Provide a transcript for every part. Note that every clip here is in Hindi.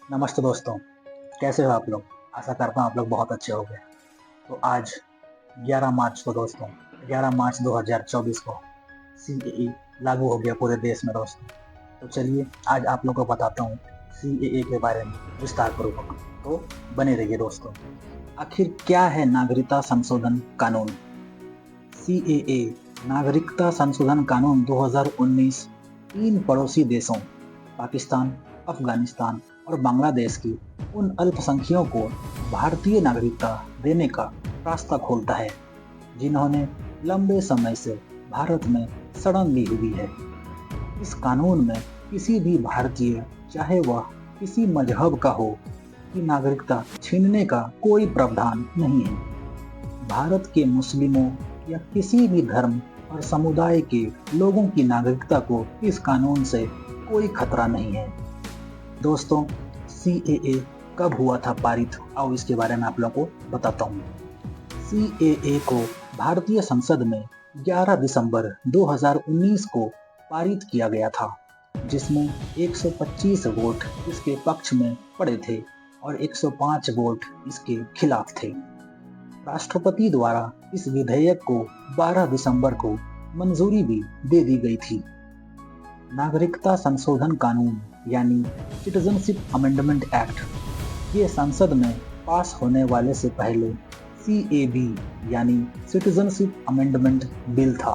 नमस्ते दोस्तों, कैसे हो आप लोग? आशा करता हूँ आप लोग बहुत अच्छे होंगे। तो आज 11 मार्च को दोस्तों, 11 मार्च 2024 को सीएए लागू हो गया पूरे देश में दोस्तों। तो चलिए आज आप लोगों को बताता हूँ सीएए के बारे में विस्तार पूर्वक। तो बने रहिए दोस्तों। आखिर क्या है नागरिकता संशोधन कानून? सीएए नागरिकता संशोधन कानून 2019 तीन पड़ोसी देशों पाकिस्तान, अफगानिस्तान और बांग्लादेश की उन अल्पसंख्यकों को भारतीय नागरिकता देने का रास्ता खोलता है जिन्होंने लंबे समय से भारत में शरण ली हुई है। इस कानून में किसी भी भारतीय, चाहे वह किसी मजहब का हो, की नागरिकता छीनने का कोई प्रावधान नहीं है। भारत के मुस्लिमों या किसी भी धर्म और समुदाय के लोगों की नागरिकता को इस कानून से कोई खतरा नहीं है। दोस्तों, सीएए कब हुआ था पारित? आओ इसके बारे में आप लोगों को बताता हूँ। सीएए को भारतीय संसद में 11 दिसंबर 2019 को पारित किया गया था, जिसमें 125 वोट इसके पक्ष में पड़े थे और 105 वोट इसके खिलाफ थे। राष्ट्रपति द्वारा इस विधेयक को 12 दिसंबर को मंजूरी भी दे दी गई थी। नागरिकता संशोधन कानून यानी सिटीजनशिप अमेंडमेंट एक्ट, ये संसद में पास होने वाले से पहले सीएबी यानी सिटीजनशिप अमेंडमेंट बिल था।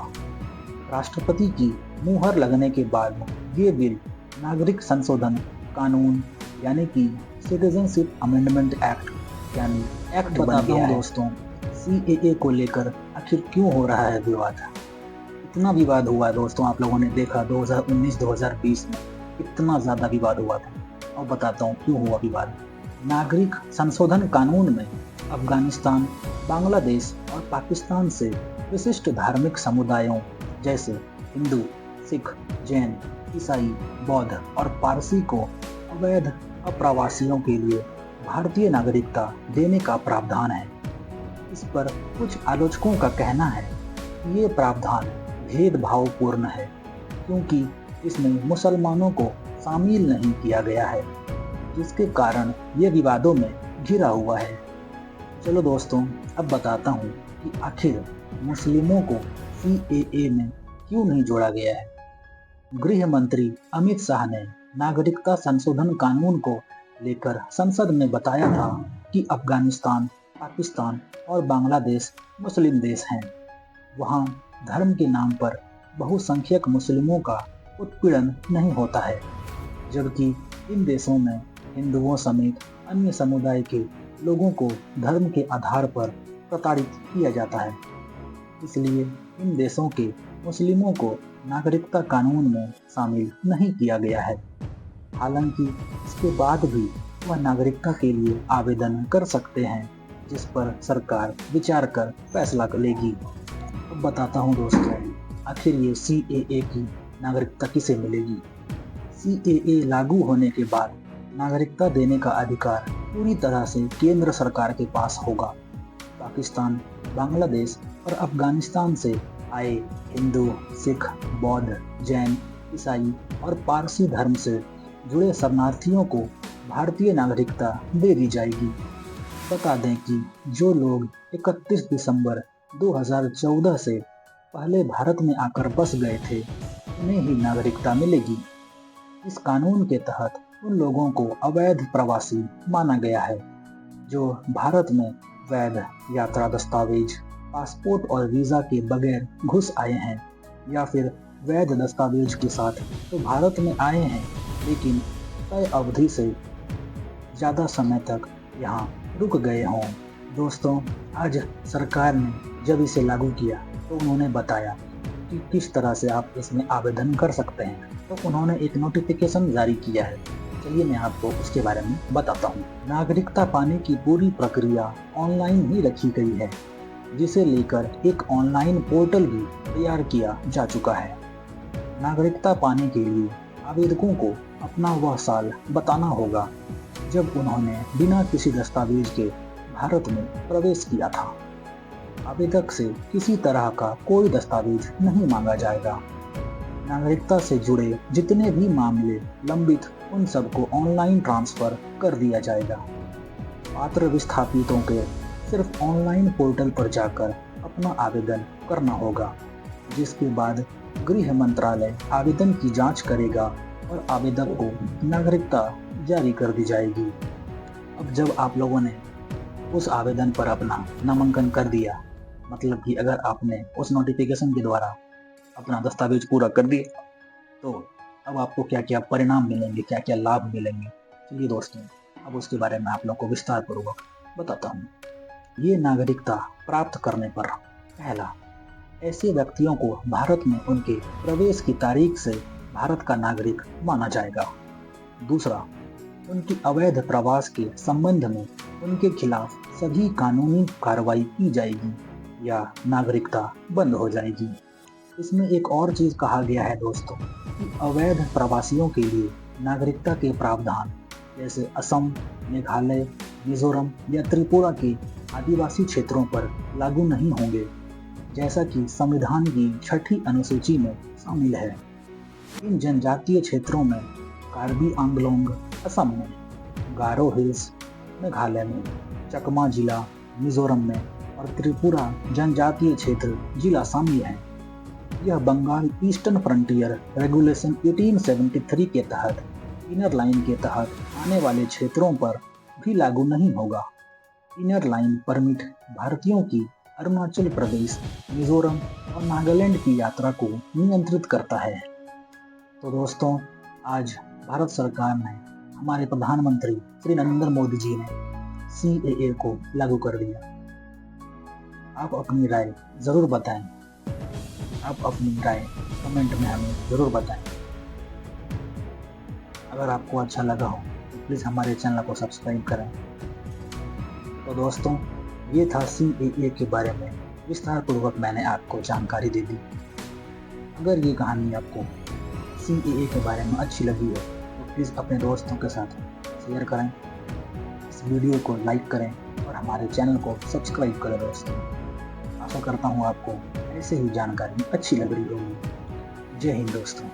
राष्ट्रपति की मुहर लगने के बाद ये बिल नागरिक संशोधन कानून यानी कि सिटीजनशिप अमेंडमेंट एक्ट यानी एक्ट बन गया है। दोस्तों, सीएए को लेकर आखिर क्यों हो रहा है विवाद? इतना विवाद हुआ है दोस्तों, आप लोगों ने देखा 2019-2020 में इतना ज़्यादा विवाद हुआ था। और बताता हूँ क्यों हुआ विवाद। नागरिक संशोधन कानून में अफगानिस्तान, बांग्लादेश और पाकिस्तान से विशिष्ट धार्मिक समुदायों जैसे हिंदू, सिख, जैन, ईसाई, बौद्ध और पारसी को अवैध अप्रवासियों के लिए भारतीय नागरिकता देने का प्रावधान है। इस पर कुछ आलोचकों का कहना है कि ये प्रावधान भेदभावपूर्ण है क्योंकि इसमें मुसलमानों को शामिल नहीं किया गया है, जिसके कारण ये विवादों में घिरा हुआ है। चलो दोस्तों, अब बताता हूँ कि आखिर मुस्लिमों को सीएए में क्यों नहीं जोड़ा गया है। गृह मंत्री अमित शाह ने नागरिकता संशोधन कानून को लेकर संसद में बताया था कि अफगानिस्तान, पाकिस्तान और बांग्लादेश मुस्लिम देश हैं। वहाँ धर्म के नाम पर बहुसंख्यक मुस्लिमों का उत्पीड़न नहीं होता है, जबकि इन देशों में हिंदुओं समेत अन्य समुदाय के लोगों को धर्म के आधार पर प्रताड़ित किया जाता है। इसलिए इन देशों के मुस्लिमों को नागरिकता कानून में शामिल नहीं किया गया है। हालांकि इसके बाद भी वह नागरिकता के लिए आवेदन कर सकते हैं, जिस पर सरकार विचार कर फैसला लेगी। अब बताता हूँ दोस्तों, आखिर ये सीएए की नागरिकता किसे मिलेगी। सीएए लागू होने के बाद नागरिकता देने का अधिकार पूरी तरह से केंद्र सरकार के पास होगा। पाकिस्तान, बांग्लादेश और अफगानिस्तान से आए हिंदू, सिख, बौद्ध, जैन, ईसाई और पारसी धर्म से जुड़े शरणार्थियों को भारतीय नागरिकता दे दी जाएगी। बता दें कि जो लोग 31 दिसंबर 2014 से पहले भारत में आकर बस गए थे, उन्हें ही नागरिकता मिलेगी। इस कानून के तहत उन लोगों को अवैध प्रवासी माना गया है जो भारत में वैध यात्रा दस्तावेज, पासपोर्ट और वीज़ा के बगैर घुस आए हैं, या फिर वैध दस्तावेज के साथ तो भारत में आए हैं लेकिन तय अवधि से ज़्यादा समय तक यहाँ रुक गए हों। दोस्तों, आज सरकार ने जब इसे लागू किया तो उन्होंने बताया कि किस तरह से आप इसमें आवेदन कर सकते हैं। तो उन्होंने एक नोटिफिकेशन जारी किया है। चलिए मैं आपको उसके बारे में बताता हूँ। नागरिकता पाने की पूरी प्रक्रिया ऑनलाइन ही रखी गई है, जिसे लेकर एक ऑनलाइन पोर्टल भी तैयार किया जा चुका है। नागरिकता पाने के लिए आवेदकों को अपना वह साल बताना होगा जब उन्होंने बिना किसी दस्तावेज के भारत में प्रवेश किया था। आवेदक से किसी तरह का कोई दस्तावेज नहीं मांगा जाएगा। नागरिकता से जुड़े जितने भी मामले लंबित उन सबको ऑनलाइन ट्रांसफर कर दिया जाएगा। पात्र विस्थापितों के सिर्फ ऑनलाइन पोर्टल पर जाकर अपना आवेदन करना होगा, जिसके बाद गृह मंत्रालय आवेदन की जांच करेगा और आवेदक को नागरिकता जारी कर दी जाएगी। अब जब आप लोगों ने उस आवेदन पर अपना नामांकन कर दिया, मतलब कि अगर आपने उस नोटिफिकेशन के द्वारा अपना दस्तावेज पूरा कर दिया, तो अब आपको क्या क्या परिणाम मिलेंगे, क्या क्या लाभ मिलेंगे, चलिए दोस्तों अब उसके बारे में आप लोग को विस्तार पूर्वक बताता हूँ। ये नागरिकता प्राप्त करने पर पहला, ऐसे व्यक्तियों को भारत में उनके प्रवेश की तारीख से भारत का नागरिक माना जाएगा। दूसरा, उनकी अवैध प्रवास के संबंध में उनके खिलाफ सभी कानूनी कार्रवाई की जाएगी या नागरिकता बंद हो जाएगी। इसमें एक और चीज कहा गया है दोस्तों कि अवैध प्रवासियों के लिए नागरिकता के प्रावधान जैसे असम, मेघालय, मिजोरम या त्रिपुरा के आदिवासी क्षेत्रों पर लागू नहीं होंगे, जैसा कि संविधान की 6ठी अनुसूची में शामिल है। इन जनजातीय क्षेत्रों में कार्बी आंगलोंग असम में, गारो हिल्स मेघालय में, चकमा जिला मिजोरम में और त्रिपुरा जनजातीय क्षेत्र जिला शामिल है। यह बंगाल ईस्टर्न फ्रंटियर रेगुलेशन 1873 के तहत इनर लाइन के तहत आने वाले क्षेत्रों पर भी लागू नहीं होगा। इनर लाइन परमिट भारतीयों की अरुणाचल प्रदेश, मिजोरम और नागालैंड की यात्रा को नियंत्रित करता है। तो दोस्तों आज भारत सरकार ने, हमारे प्रधानमंत्री श्री नरेंद्र मोदी जी ने CAA को लागू कर दिया। आप अपनी राय जरूर बताएं, आप अपनी राय कमेंट में हमें जरूर बताएं। अगर आपको अच्छा लगा हो तो प्लीज़ हमारे चैनल को सब्सक्राइब करें। तो दोस्तों ये था CAA के बारे में विस्तार पूर्वक मैंने आपको जानकारी दे दी। अगर ये कहानी आपको CAA के बारे में अच्छी लगी हो तो प्लीज़ अपने दोस्तों के साथ शेयर करें, इस वीडियो को लाइक करें और हमारे चैनल को सब्सक्राइब करें दोस्तों। आशा करता हूँ आपको ऐसे ही जानकारी अच्छी लग रही होगी। जय हिंद दोस्तों।